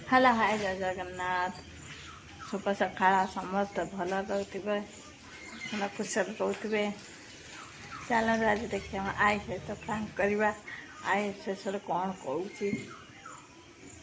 Hello hi जय जगन्नाथ शुभ सकाळ समस्त भल रोथे भल कुशल रोथे। चलो आज देखिए आई सहित प्रांक करवा आई शेष कौन कौन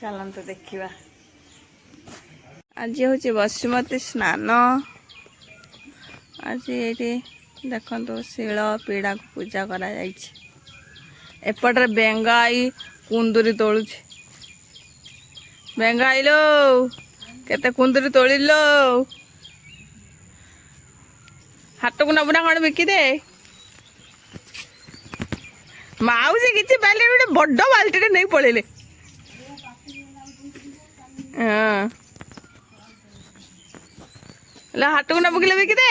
चलते देखा। आज हूँ बसुमती स्नान। आज ये देखो शिल पीड़ा को पूजा करा एपटे बेंगाई कुंदुरी तोलुछि। बेंगाई लो केते कुंदुरी तोड़ी लो हाट को नबुना कौन बिकिदे माउसी किसी पाले गोटे बड़ बाल्टी नहीं पड़े। हाँ हाट को नबुकिले बिकिदे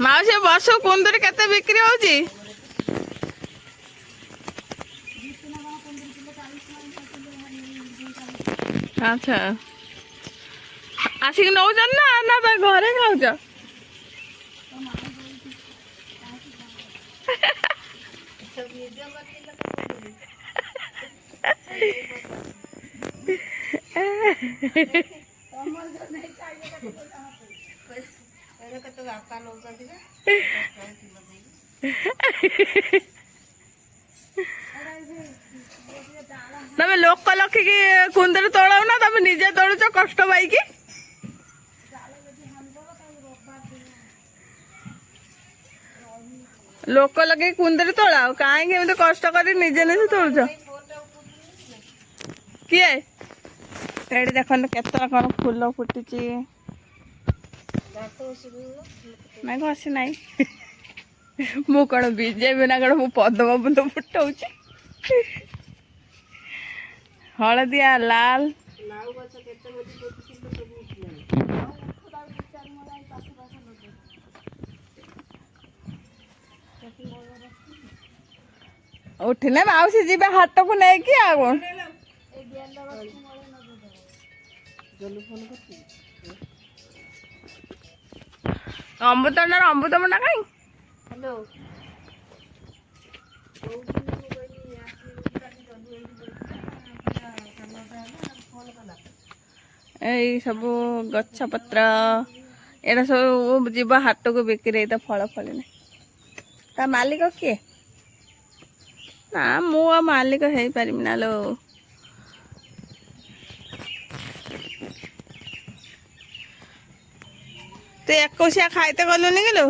माउसी बसु कुंदुरी केते बिक्री होची। अच्छा आसिक नौ ना ना घरे खाऊ तमें लोक लखिकी कुंदरी तोड़ाऊ ना तमें निजे तोड़ुच कष्ट पाई लोक लगे कुंदरी तोड़ाओ कहीं कष्ट कर निजे निजे तोड़ुच किए ये देख केतला कौन फूल फुटी ना घसी ना मु कौन बीजेपी ना कौन मु पद्म फुल फुटाऊँ हलदिया लाल उठिले माउसी जी हाट को लेकिन आ अमृतभंडा अमृतभंडा कहीं यही सब गछ पत्र एटा सब जीव हाट को बिक्री तो फल फल ता मालिक किए ना मु मालिक है पारि ना लो। तू एकुशिया खाइते गलुनि कि लो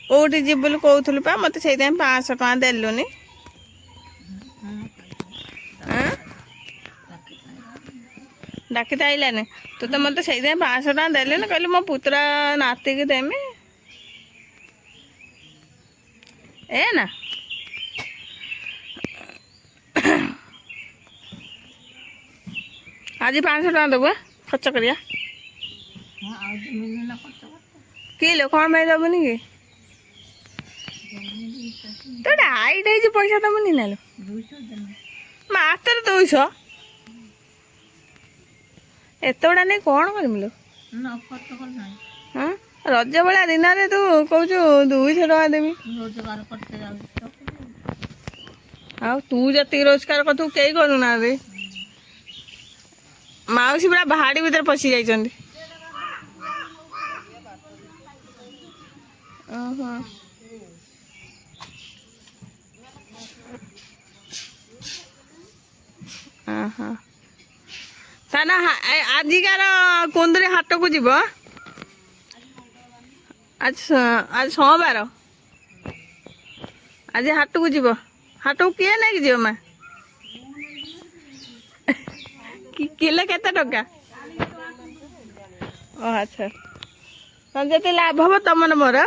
कौटी जी बोली कहूलु पा मत से 500 टका देलुनि डाकी तो आइलानी तू तो मत से 500 टका देलुनि कहली मो पुतरा नाती की देमी ए ना आज 500 टका देबू खर्च करिया किलो कौन भाई दबुनि कि तो हाइट है पैसा दबुनि ना लो मात्र 200 एत गुड़ा नहीं कौन करमी लो हाँ रज भाया दिन में तू कौच 200 टका देवी आ तू जी रोजगार कर कई करूना माउसी पूरा बाहाड़ी भीतर पशि जाइछन्ति। ताना आजिकार कुंदरी हाट को जीव आज सोमवार आज हाट को जीव हाट को किए नहीं जीव माँ किले केते टका अच्छा जी लाभ हम तुम मोर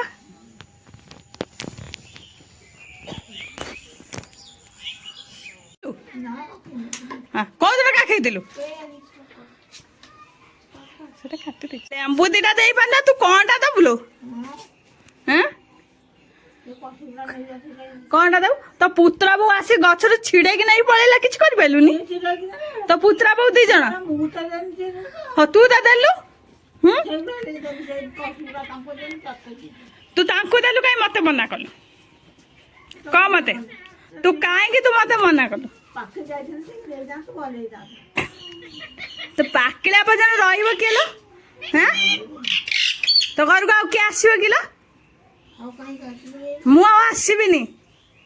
कौन टका खाइलु लेंबू दीटा दे पाना तू कौनटा दबु लो कौनटा दबु तो पुत्रा बो आसी गछर छिड़े कि नहीं पड़ेला किछ कर पेलुनी तो पुत्रा बो 2 जण हो तू दा देलु तू तांको देलु काई मते मना कलु क मते तू काहे कि तू मते मना कलु ପାଖେ ଯାଇଛନ୍ତି ନେଇଯାଆନ୍ତୁ ଭଲ ହେଇଯାଆନ୍ତୁ। ତ ପାକିଲା ପର୍ଯ୍ୟନ୍ତ ରହିବ କିଲୋ? ହଁ ତ ଘରକୁ ଆଉ କିଏ ଆସିବ କିଲୋ? ଆଉ କାହିଁକି ଆସିବି? ମୁଁ ଆଉ ଆସିବିନି।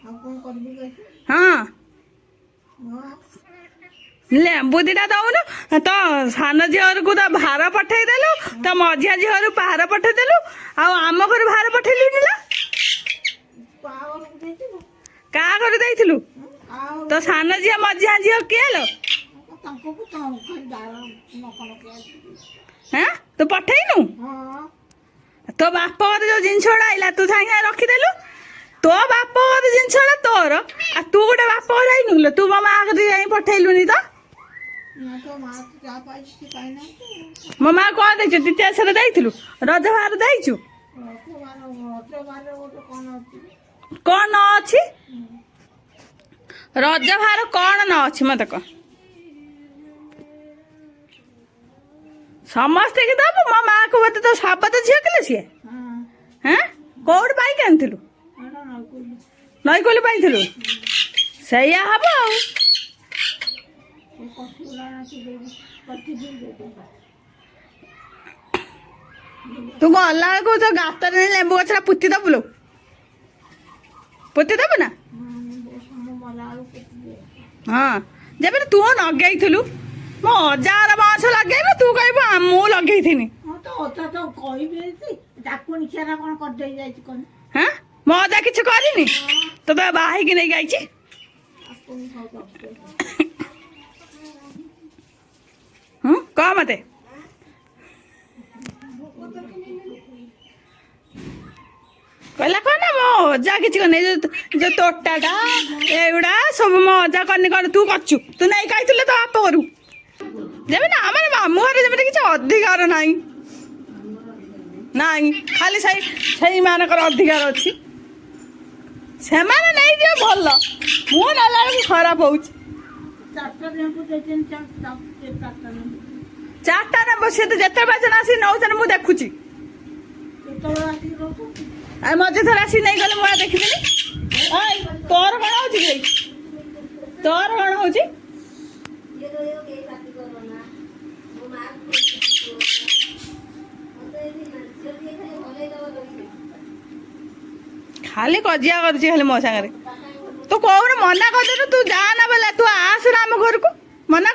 ଆଉ କ'ଣ କରିବି କହିବି? ହଁ ହଁ ଲେମ୍ବୁ ଦିଟା ଦଉନୁ। ତ ସାନ ଝିଅ ଘରକୁ ତ ଭାର ପଠେଇଦେଲୁ, ତ ମଝିଆ ଝିଅ ଘରକୁ ଭାର ପଠେଇଦେଲୁ, ଆଉ ଆମ ଘରୁ ଭାର ପଠେଇଲୁନି ନା? ବାହାଘରକୁ ଦେଇଥିଲୁ କାହା ଘରେ ଦେଇଥିଲୁ? ଆଉ ତ ସାନ ଝିଅ ମଝିଆ ଝିଅ କିଏ ଲୋ? ତାଙ୍କୁ ତ ଖାଲି ଡାଳ ନକଲ ହଁ ତୁ ପଠେଇନୁ? ହଁ ତୋ ବାପ ଘରେ ଯୋଉ ଜିନିଷ ଗୁଡା ଆଇଲା ତୁ ସାଙ୍ଗେ ସାଙ୍ଗେ ରଖିଦେଲୁ। ତୋ ବାପ ଘର ଜିନିଷ ଗୁଡା ତୋର, ଆଉ ତୁ ଗୋଟେ ବାପ ଘର ଆଇନୁ କିଲୋ? ତୁ ମୋ ମା କତିକି ଯାଇ ପଠେଇଲୁନି ତ? ନା ତ ମା ତ ଯାହା ପାଇଛି ସେ ପାଇନାହାନ୍ତି। ମୋ ମା କଣ ଦେଇଛୁ? ଦ୍ୱିତୀୟ ଥର ଦେଇଥିଲୁ? ରଜ ଭାର ଦେଇଛୁ? ରଜବାରରେ ଗୋଟେ କ'ଣ ଅଛି? କଣ ନ ଅଛି? ରଜ ଭାର କଣ ନ ଅଛି ମତେ କହ? ସମସ୍ତେ କି ଦବୁ? ମୋ ମା କୁ ମତେ ତ ଶପଥ ଝିଅ କିଲୋ ସିଏ? ହଁ ହଁ କୋଉଠି ପାଇକି ଆଣିଥିଲୁ? ଏଇଟା ନଈକୁଲି ନଈକୋଲି ପାଇଥିଲୁ? ସେଇଆ ହବ ଆଉ। ସେ କଟିଗୁଡ଼ା ନାଚି ଦେବି କଟିଯିବି ଦେବି। ତୁ ଗଲା ବେଳକୁ ତ ଗାତରେ ନେଇ ଲେମ୍ବୁ ଗଛଟା ପୋତି ଦବୁ ଲୋ? ପୋତି ଦବୁ ନା? ମୁଁ ମଲାବେଳକୁ କଟିଯିବ। ହଁ ଯେବେ ତୁ ଲଗେଇଥିଲୁ, ମୋ ଅଜାହାର ବଂଶ ଲଗେଇବୁ, ତୁ କହିବୁ ମୁଁ ଲଗେଇଥିନି। ହଁ ତ ଅଧା ତ କହିବି ଡାକୁଣି ଖିଆରା କ'ଣ କରିଦେଇ ଯାଇଛି କ'ଣ? ହଁ ମୋ ଅଜା କିଛି କରିନି? ତ ବାହା ହେଇକି ନେଇକି ଆଇଛି। ଡାକୁଣି ଖାଉ କହ ମତେ। କହିଲା କଣ ନା ମୋ ଅଜା କିଛି କରିନି। ଯୋଉ ତୋଟାଟା ଏଗୁଡା ସବୁ ମୋ ଅଜା କରିନି। କଣ ତୁ କରଛୁ? ତୁ ନେଇକି ଆଇଥିଲୁ ତ ବାପ ଘରୁ। ଯେମିତି ଆମର ମାମୁଁ ଘରେ ଯେମିତି କିଛି ଅଧିକାର ନାହିଁ। ନାଇଁ ଖାଲି ସେଇମାନଙ୍କର ଅଧିକାର ଅଛି। ସେମାନେ ନେଇଯିବେ ଭଲ, ମୁଁ ନେଲା ବେଳକୁ ଖରାପ ହଉଛି। ଚାରିଟା ଲେମ୍ବୁ ଦେଇଛନ୍ତି ଚାରିଟା ଲେମ୍ବୁ ଚାରିଟା ନେବ ସିଏ ତ ଯେତେ ବାଜନ ଆସିକି ନେଉଛନ୍ତି ମୁଁ ଦେଖୁଛି। କେତେବେଳେ ଆସିକି ରହୁଛନ୍ତି? ଆଉ ମଝି ଥର ଆସିକି ନେଇଗଲେ ମୁଁ ଆଉ ଦେଖିବିନି। ତୋର କଣ ହଉଛି କି? ତୋର କଣ ହଉଛି? ଖାଲି କଜିଆ କରୁଛି ଖାଲି ମୋ ସାଙ୍ଗରେ। ତୁ କହୁନୁ ମନା କରିଦେଲୁ, ତୁ ଯା ନା ବୋଲେ ତୁ ଆସୁ ନା ଆମ ଘରକୁ। ମନା